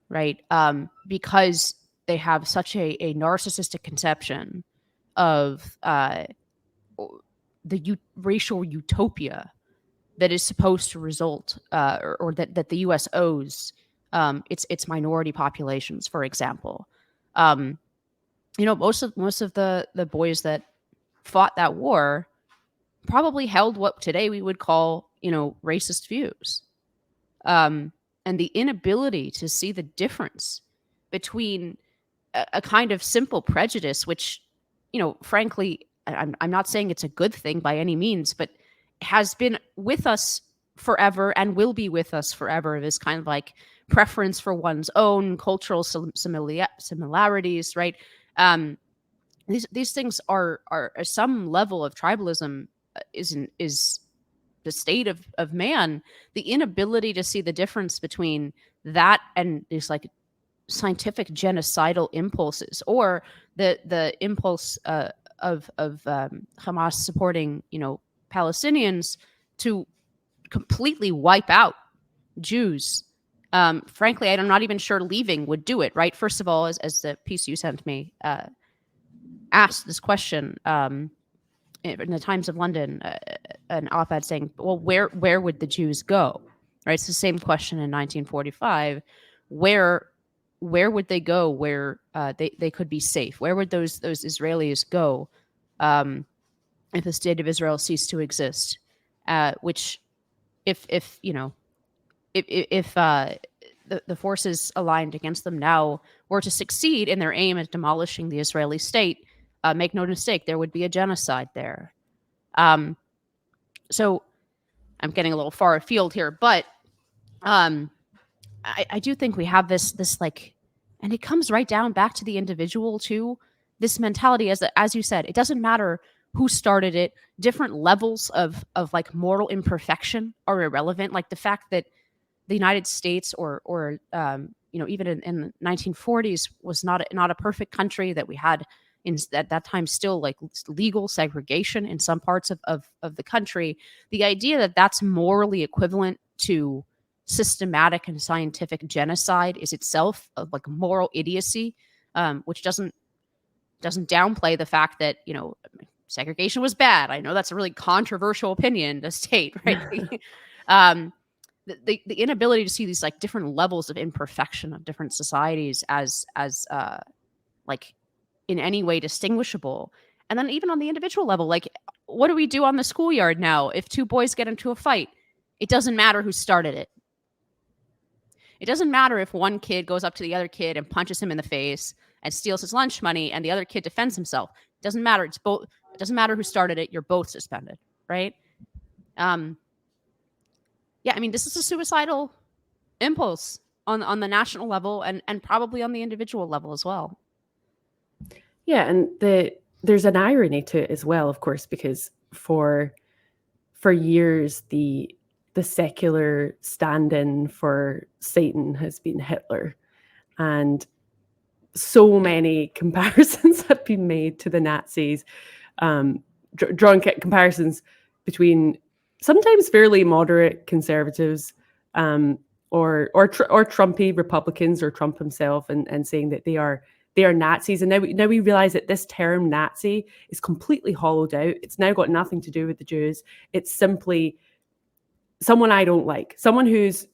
right? Because they have such a narcissistic conception of racial utopia that is supposed to result, or that the U.S. owes its minority populations, for example. You know, most of the boys that fought that war probably held what today we would call, you know, racist views. And the inability to see the difference between a kind of simple prejudice, which, you know, frankly, I'm not saying it's a good thing by any means, but has been with us forever and will be with us forever. This kind of like preference for one's own cultural similarities, right? These things are some level of tribalism is the state of man. The inability to see the difference between that and these like scientific genocidal impulses, or the impulse of Hamas supporting, you know, Palestinians to completely wipe out Jews. Frankly, I'm not even sure leaving would do it. Right? First of all, as the piece you sent me asked this question in the Times of London, an op-ed saying, "Well, where would the Jews go?" Right? It's the same question in 1945. Where would they go? Where they could be safe? Where would those Israelis go if the state of Israel ceased to exist? Which, if you know, if the forces aligned against them now were to succeed in their aim at demolishing the Israeli state, make no mistake, there would be a genocide there. So I'm getting a little far afield here, but I do think we have this like, and it comes right down back to the individual too. This mentality, as you said, it doesn't matter who started it. Different levels of like moral imperfection are irrelevant. Like the fact that the United States or you know, even in the 1940s was not a perfect country, that we had at that time still like legal segregation in some parts of the country. The idea that that's morally equivalent to systematic and scientific genocide is itself like moral idiocy, which doesn't downplay the fact that, you know, segregation was bad. I know that's a really controversial opinion to state, right? The inability to see these like different levels of imperfection of different societies as like in any way distinguishable. And then even on the individual level, like what do we do on the schoolyard now if two boys get into a fight? It doesn't matter who started it. It doesn't matter if one kid goes up to the other kid and punches him in the face and steals his lunch money and the other kid defends himself. It doesn't matter. It's both. It doesn't matter who started it. You're both suspended, right? Yeah, I mean, this is a suicidal impulse on the national level and probably on the individual level as well. Yeah, and there's an irony to it as well, of course, because for years the secular stand-in for Satan has been Hitler, and so many comparisons have been made to the Nazis, drawn comparisons between sometimes fairly moderate conservatives, or Trumpy Republicans or Trump himself, and saying that they are Nazis. And now we realize that this term Nazi is completely hollowed out. It's now got nothing to do with the Jews. It's simply someone I don't like, someone who's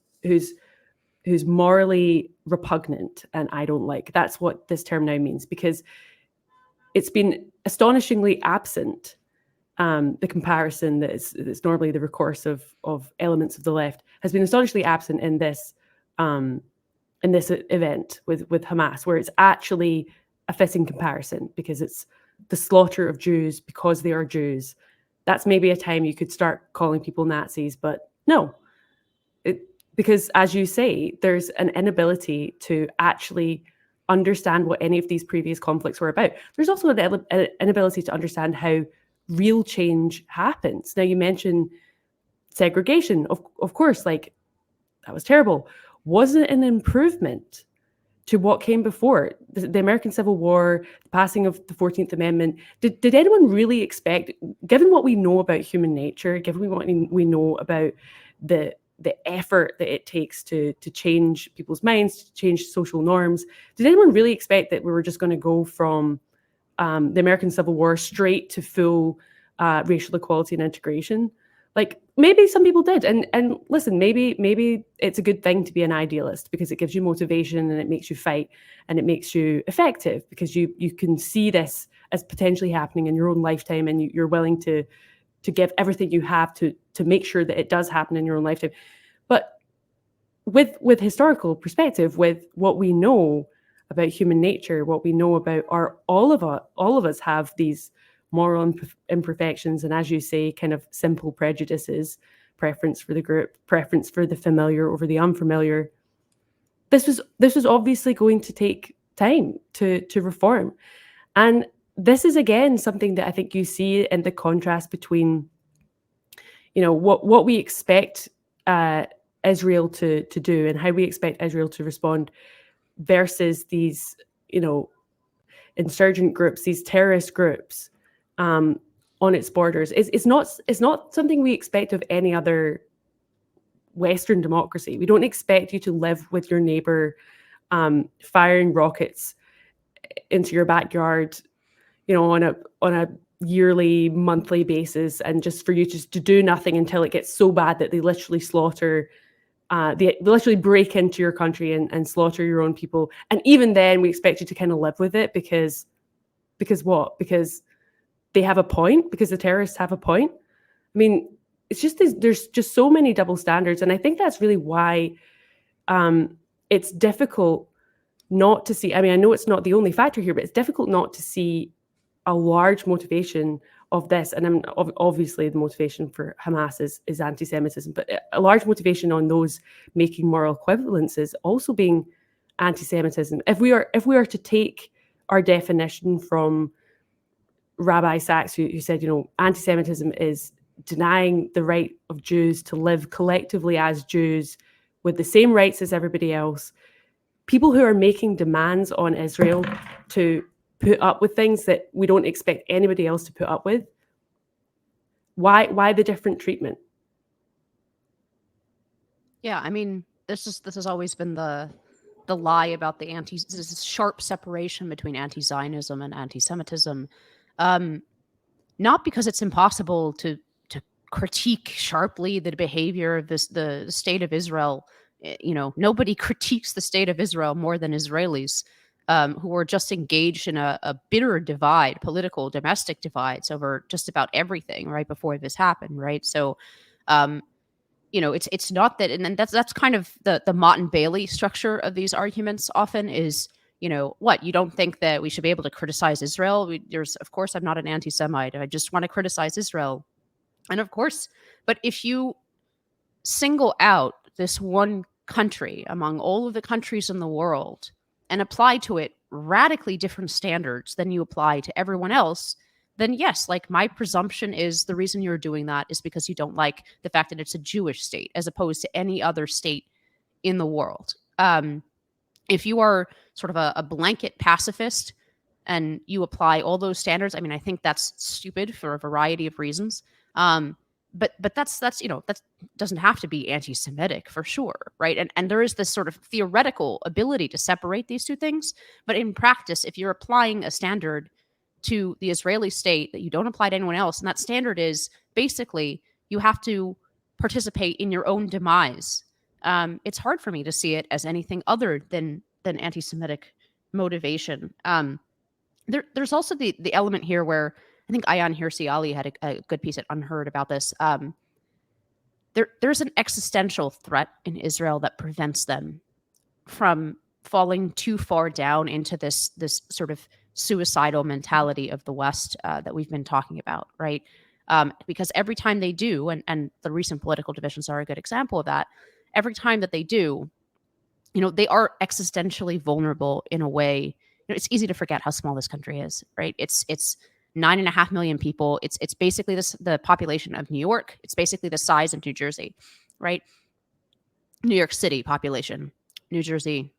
morally repugnant and I don't like. That's what this term now means, because it's been astonishingly absent. The comparison that's normally the recourse of elements of the left has been astonishingly absent in this event with Hamas, where it's actually a fitting comparison because it's the slaughter of Jews because they are Jews. That's maybe a time you could start calling people Nazis, but no. Because as you say, there's an inability to actually understand what any of these previous conflicts were about. There's also an inability to understand how real change happens. Now, you mentioned segregation. Of course, like, that was terrible. Was it an improvement to what came before? The American Civil War, the passing of the 14th Amendment. Did anyone really expect, given what we know about human nature, given what we know about the effort that it takes to change people's minds, to change social norms, did anyone really expect that we were just going to go from the American Civil War straight to full racial equality and integration? Like, maybe some people did. And listen, maybe it's a good thing to be an idealist because it gives you motivation and it makes you fight and it makes you effective because you can see this as potentially happening in your own lifetime, and you're willing to give everything you have to make sure that it does happen in your own lifetime. But with historical perspective, with what we know about human nature, what we know about all of us have these moral imperfections, and as you say, kind of simple prejudices, preference for the group, preference for the familiar over the unfamiliar. This was obviously going to take time to reform. And this is, again, something that I think you see in the contrast between, what we expect Israel to do and how we expect Israel to respond versus these, insurgent groups, these terrorist groups on its borders. It's not something we expect of any other Western democracy. We don't expect you to live with your neighbor firing rockets into your backyard, on a yearly, monthly basis, and just for you just to do nothing until it gets so bad that they literally slaughter, they literally break into your country and slaughter your own people. And even then, we expect you to kind of live with it because what? Because they have a point, because the terrorists have a point. I mean, it's just there's just so many double standards. And I think that's really why it's difficult not to see. I mean, I know it's not the only factor here, but it's difficult not to see a large motivation of this. And obviously the motivation for Hamas is anti-Semitism, but a large motivation on those making moral equivalences also being anti-Semitism. If we are to take our definition from Rabbi Sachs, who said, anti-Semitism is denying the right of Jews to live collectively as Jews with the same rights as everybody else. People who are making demands on Israel to put up with things that we don't expect anybody else to put up with. Why the different treatment? Yeah, I mean, this has always been the lie about this sharp separation between anti-Zionism and anti-Semitism. Not because it's impossible to critique sharply the behavior of the state of Israel. Nobody critiques the state of Israel more than Israelis, who are just engaged in a bitter divide, political, domestic divides over just about everything right before this happened, right? So, um, it's not that, and then that's kind of the Mott and Bailey structure of these arguments. Often is, what, you don't think that we should be able to criticize Israel? Of course, I'm not an anti-Semite. I just want to criticize Israel, and of course, but if you single out this one country among all of the countries in the world and apply to it radically different standards than you apply to everyone else, then yes, like, my presumption is the reason you're doing that is because you don't like the fact that it's a Jewish state as opposed to any other state in the world. If you are sort of a blanket pacifist and you apply all those standards, I mean, I think that's stupid for a variety of reasons. But that's that doesn't have to be anti-Semitic for sure, right? And there is this sort of theoretical ability to separate these two things, but in practice, if you're applying a standard to the Israeli state that you don't apply to anyone else, and that standard is basically you have to participate in your own demise. It's hard for me to see it as anything other than anti-Semitic motivation. There's also the element here where I think Ayaan Hirsi Ali had a good piece at Unheard about this. There's an existential threat in Israel that prevents them from falling too far down into this sort of suicidal mentality of the West that we've been talking about, right? Because every time they do, and the recent political divisions are a good example of that, every time that they do, they are existentially vulnerable in a way. It's easy to forget how small this country is, right? It's 9.5 million people. It's basically the population of New York. It's basically the size of New Jersey, right? New York City population. New Jersey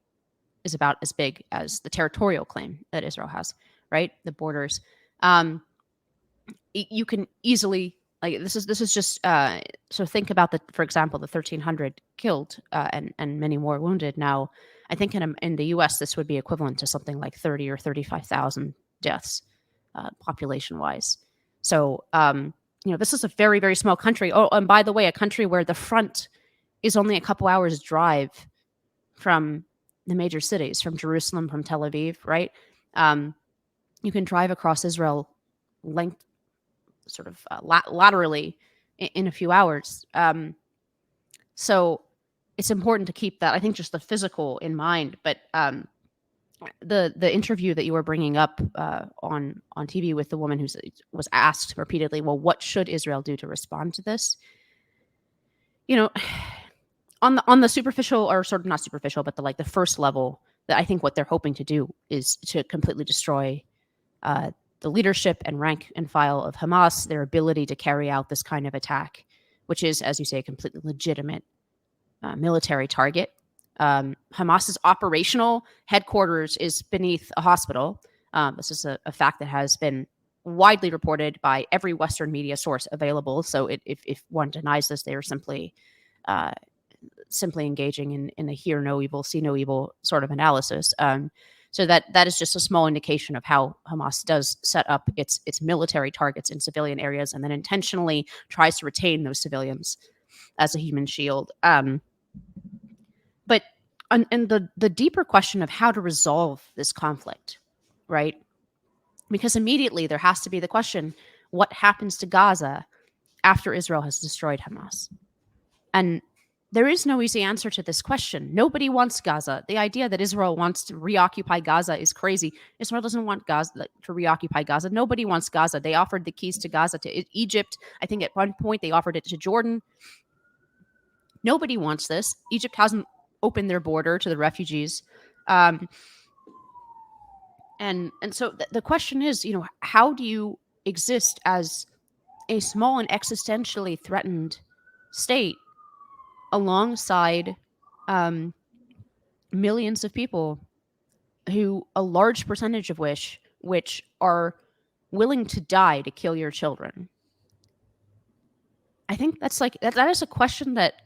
is about as big as the territorial claim that Israel has, right? The borders. You can easily, like, this is just so think about for example, the 1,300 killed and many more wounded. Now, I think in the U.S. this would be equivalent to something like 30 or 35,000 deaths population wise. So this is a very, very small country. Oh, and by the way, a country where the front is only a couple hours drive from the major cities, from Jerusalem, from Tel Aviv, right? You can drive across Israel sort of laterally in a few hours. So it's important to keep that, I think, just the physical in mind. But the interview that you were bringing up on TV with the woman who was asked repeatedly, well, what should Israel do to respond to this? On the superficial, or sort of not superficial, but the first level, that I think what they're hoping to do is to completely destroy the leadership and rank and file of Hamas, their ability to carry out this kind of attack, which is, as you say, a completely legitimate military target. Hamas's operational headquarters is beneath a hospital. This is a fact that has been widely reported by every Western media source available. So if one denies this, they are simply engaging in a hear no evil, see no evil sort of analysis. So that is just a small indication of how Hamas does set up its military targets in civilian areas, and then intentionally tries to retain those civilians as a human shield. But and the deeper question of how to resolve this conflict, right? Because immediately there has to be the question, what happens to Gaza after Israel has destroyed Hamas? And there is no easy answer to this question. Nobody wants Gaza. The idea that Israel wants to reoccupy Gaza is crazy. Israel doesn't want Gaza to reoccupy Gaza. Nobody wants Gaza. They offered the keys to Gaza to Egypt. I think at one point they offered it to Jordan. Nobody wants this. Egypt hasn't opened their border to the refugees. And so the question is, how do you exist as a small and existentially threatened state alongside millions of people who, a large percentage of which are willing to die to kill your children? I think that is a question that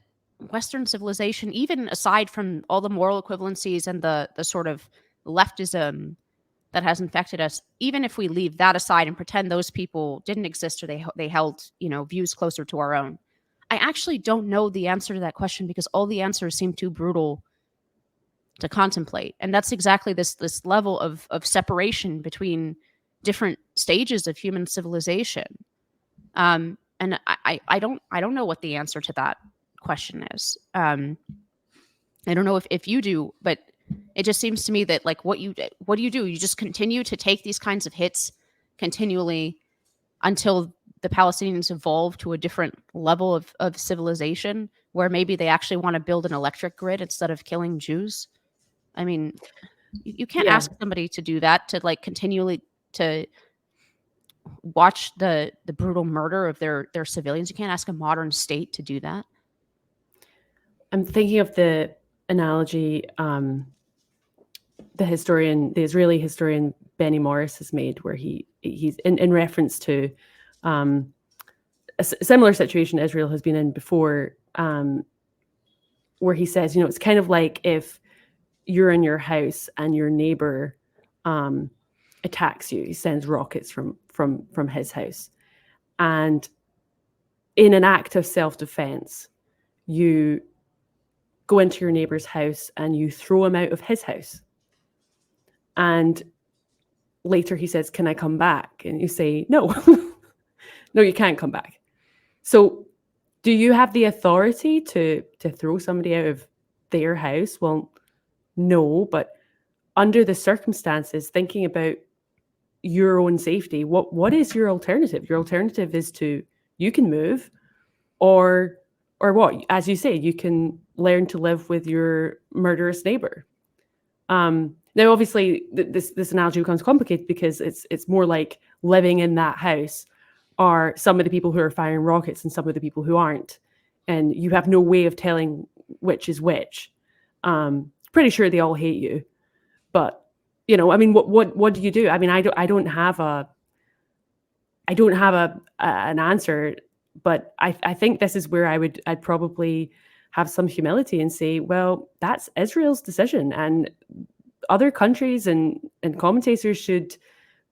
Western civilization, even aside from all the moral equivalencies and the sort of leftism that has infected us, even if we leave that aside and pretend those people didn't exist or they held, views closer to our own, I actually don't know the answer to that question because all the answers seem too brutal to contemplate. And that's exactly this level of separation between different stages of human civilization. And I don't know what the answer to that question is. I don't know if you do, but it just seems to me that like what do? You just continue to take these kinds of hits continually until the Palestinians evolve to a different level of civilization where maybe they actually want to build an electric grid instead of killing Jews. I mean, you can't Yeah. ask somebody to do that, to like continually to watch the brutal murder of their civilians. You can't ask a modern state to do that. I'm thinking of the analogy the Israeli historian Benny Morris has made, where he's in reference to a similar situation Israel has been in before, where he says, it's kind of like if you're in your house and your neighbor attacks you. He sends rockets from his house, and in an act of self-defense, you go into your neighbor's house and you throw him out of his house. And later he says, "Can I come back?" And you say, "No." No, you can't come back. So do you have the authority to throw somebody out of their house? Well, no, but under the circumstances, thinking about your own safety, what is your alternative? Your alternative is you can move, or what? As you say, you can learn to live with your murderous neighbor. Now, obviously, this analogy becomes complicated because it's more like living in that house are some of the people who are firing rockets and some of the people who aren't, and you have no way of telling which is which. Pretty sure they all hate you, but I mean, what do you do? I mean, I don't have an answer, but I think this is where I'd probably have some humility and say, well, that's Israel's decision, and other countries and commentators should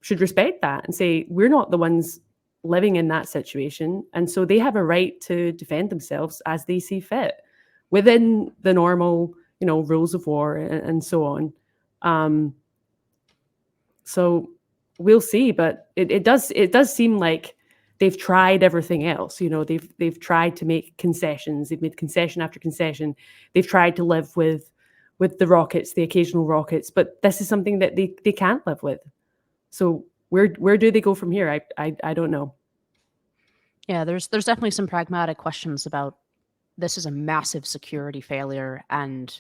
respect that and say, we're not the ones living in that situation, and so they have a right to defend themselves as they see fit within the normal rules of war and so on. So we'll see, but it does seem like they've tried everything else. They've tried to make concessions. They've made concession after concession. They've tried to live with the rockets, the occasional rockets, but this is something that they can't live with. So where do they go from here? I don't know. Yeah, there's definitely some pragmatic questions about this is a massive security failure and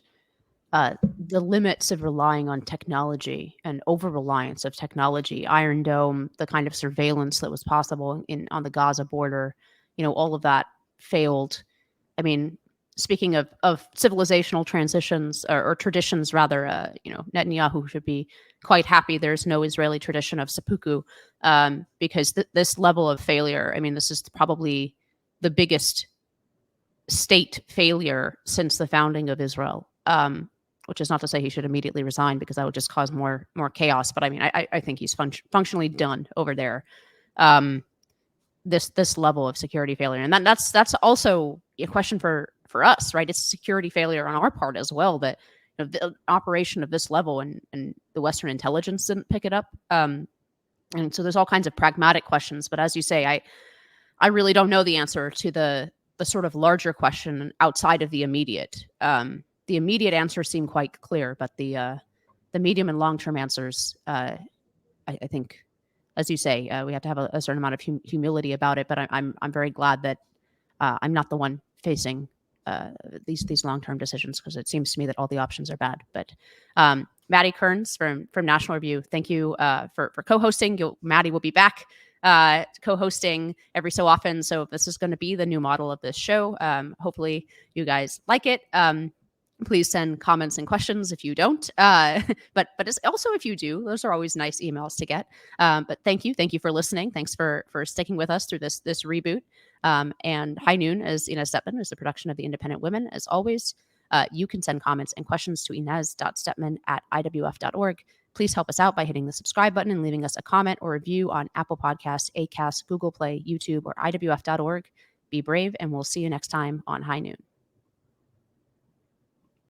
the limits of relying on technology and over-reliance of technology, Iron Dome, the kind of surveillance that was possible on the Gaza border, all of that failed. I mean, speaking of civilizational transitions or traditions, rather, Netanyahu should be quite happy there's no Israeli tradition of seppuku, because this level of failure, I mean, this is probably the biggest state failure since the founding of Israel. Which is not to say he should immediately resign because that would just cause more chaos. But I mean, I think he's functionally done over there. This level of security failure, and that's also a question for us, right? It's a security failure on our part as well. That the operation of this level and the Western intelligence didn't pick it up. And so there's all kinds of pragmatic questions. But as you say, I really don't know the answer to the sort of larger question outside of the immediate. The immediate answers seem quite clear, but the medium and long-term answers, I think, as you say, we have to have a certain amount of humility about it. But I'm very glad that I'm not the one facing these long-term decisions, because it seems to me that all the options are bad. But Madeleine Kearns from National Review, thank you for co-hosting. Maddie will be back co-hosting every so often. So this is going to be the new model of this show. Hopefully you guys like it. Please send comments and questions if you don't. But it's also if you do, those are always nice emails to get. But thank you for listening. Thanks for sticking with us through this reboot. And High Noon, as Inez Stepman, is the production of the Independent Women. As always, you can send comments and questions to Inez.Stepman@iwf.org. Please help us out by hitting the subscribe button and leaving us a comment or review on Apple Podcasts, Acast, Google Play, YouTube, or IWF.org. Be brave, and we'll see you next time on High Noon.